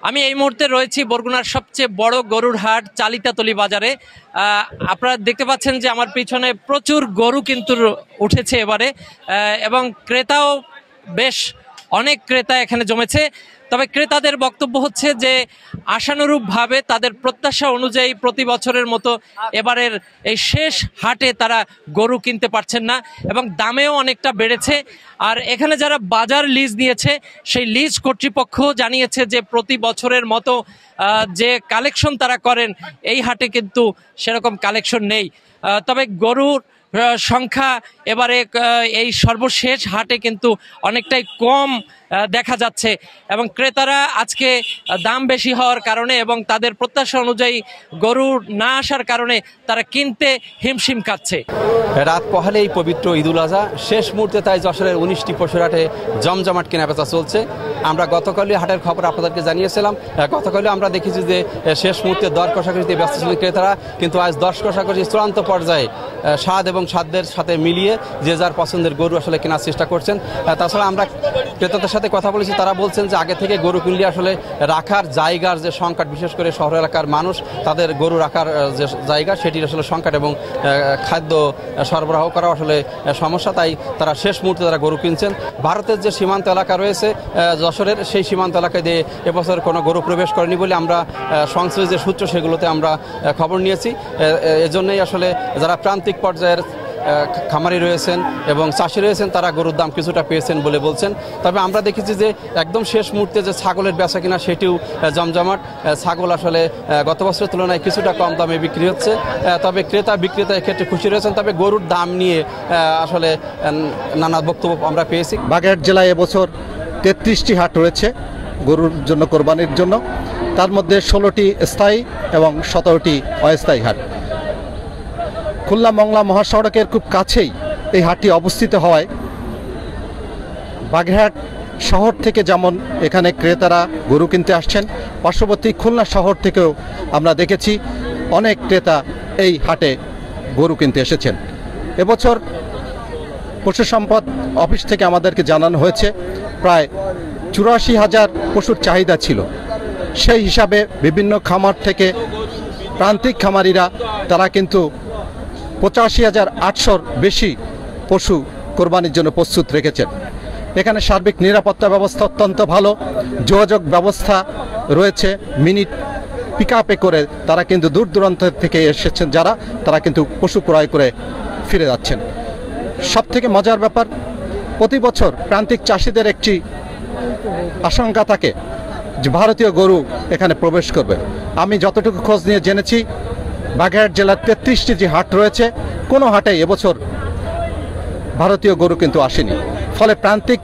আমি এই মুহূর্তে রয়েছি বরগুনার সবচেয়ে বড় গরুর হাট চালিতাতলী বাজারে। আপনারা দেখতে পাচ্ছেন যে আমার পিছনে প্রচুর গরু কিন্তু উঠেছে এবারে, এবং ক্রেতাও বেশ অনেক ক্রেতা এখানে জমেছে। তবে ক্রেতাদের বক্তব্য হচ্ছে যে আশানুরূপভাবে তাদের প্রত্যাশা অনুযায়ী প্রতি বছরের মতো এবারের এই শেষ হাটে তারা গরু কিনতে পারছেন না, এবং দামেও অনেকটা বেড়েছে। আর এখানে যারা বাজার লিজ নিয়েছে সেই লিজ কর্তৃপক্ষ জানিয়েছে যে প্রতি বছরের মতো যে কালেকশন তারা করেন এই হাটে কিন্তু সেরকম কালেকশন নেই। তবে গরুর সংখ্যা এবারে এই সর্বশেষ হাটে কিন্তু অনেকটাই কম দেখা যাচ্ছে, এবং ক্রেতারা আজকে দাম বেশি হওয়ার কারণে এবং তাদের প্রত্যাশা অনুযায়ী গরু না আসার কারণে তারা কিনতে হিমশিম খাচ্ছে। রাত পহালে এই পবিত্র ঈদুল আজহা শেষ মুহূর্তে তাই যশোরের 19টি পশুর হাটে জমজমাট কেনাবেচা চলছে। আমরা গতকালই হাটের খবর আপনাদেরকে জানিয়েছিলাম। গতকালই আমরা দেখেছি যে শেষ মুহূর্তে দর কষাকষিতে ব্যস্ত ছিলেন ক্রেতারা, কিন্তু আজ দর কষাকষি চূড়ান্ত পর্যায়ে স্বাদ এবং সাধ্যের সাথে মিলিয়ে যে যার পছন্দের গরু আসলে কেনার চেষ্টা করছেন। তাছাড়া আমরা ক্রেতাদের সাথে কথা বলেছি, তারা বলছেন যে আগে থেকে গরু কিনলে আসলে রাখার জায়গার যে সংকট, বিশেষ করে শহর এলাকার মানুষ তাদের গরু রাখার যে জায়গা সেটির আসলে সংকট এবং খাদ্য সরবরাহ করা আসলে সমস্যা, তাই তারা শেষ মুহূর্তে তারা গরু কিনছেন। ভারতের যে সীমান্ত এলাকা রয়েছে যশোরের, সেই সীমান্ত এলাকায় দিয়ে এবছর কোনো গরু প্রবেশ করেনি বলে আমরা সংশ্লিষ্ট যে সূত্র সেগুলোতে আমরা খবর নিয়েছি। এজন্যই আসলে যারা প্রান্তিক পর্যায়ের খামারি রয়েছেন এবং চাষি রয়েছেন তারা গরুর দাম কিছুটা পেয়েছেন বলে বলছেন। তবে আমরা দেখেছি যে একদম শেষ মুহূর্তে যে ছাগলের বেচা কিনা সেটিও জমজমাট। ছাগল আসলে গত বছরের তুলনায় কিছুটা কম দামে বিক্রি হচ্ছে, তবে ক্রেতা বিক্রেতা এক্ষেত্রে খুশি রয়েছেন। তবে গরুর দাম নিয়ে আসলে নানা বক্তব্য আমরা পেয়েছি। বাগেরহাট জেলায় এবছর 33টি হাট রয়েছে গরুর জন্য, কোরবানির জন্য। তার মধ্যে 16টি স্থায়ী এবং 17টি অস্থায়ী হাট। খুলনা মংলা মহাসড়কের খুব কাছেই এই হাটটি অবস্থিত হওয়ায় বাগেরহাট শহর থেকে যেমন এখানে ক্রেতারা গরু কিনতে আসছেন, পার্শ্ববর্তী খুলনা শহর থেকেও আমরা দেখেছি অনেক ক্রেতা এই হাটে গরু কিনতে এসেছেন। এবছর পশু সম্পদ অফিস থেকে আমাদেরকে জানানো হয়েছে প্রায় 84,000 পশুর চাহিদা ছিল। সেই হিসাবে বিভিন্ন খামার থেকে প্রান্তিক খামারিরা তারা কিন্তু 85,800-র বেশি পশু কোরবানির জন্য প্রস্তুত রেখেছেন। এখানে সার্বিক নিরাপত্তা ব্যবস্থা অত্যন্ত ভালো, যোগাযোগ ব্যবস্থা রয়েছে। মিনিট পিক আপে করে তারা কিন্তু দূর দূরান্ত থেকে এসেছেন যারা, তারা কিন্তু পশু ক্রয় করে ফিরে যাচ্ছেন। সবথেকে মজার ব্যাপার, প্রতি বছর প্রান্তিক চাষিদের একটি আশঙ্কা থাকে যে ভারতীয় গরু এখানে প্রবেশ করবে। আমি যতটুকু খোঁজ নিয়ে জেনেছি বাগেরহাট জেলার 33টি যে হাট রয়েছে কোনো হাটে এবছর ভারতীয় গরু কিন্তু আসেনি। ফলে প্রান্তিক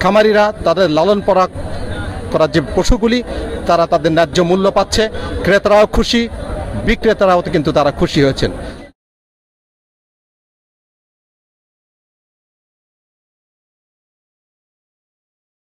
খামারিরা তাদের লালন পালন করার যে পশুগুলি তারা তাদের ন্যায্য মূল্য পাচ্ছে, ক্রেতারাও খুশি, বিক্রেতারাও কিন্তু তারা খুশি হয়েছেন।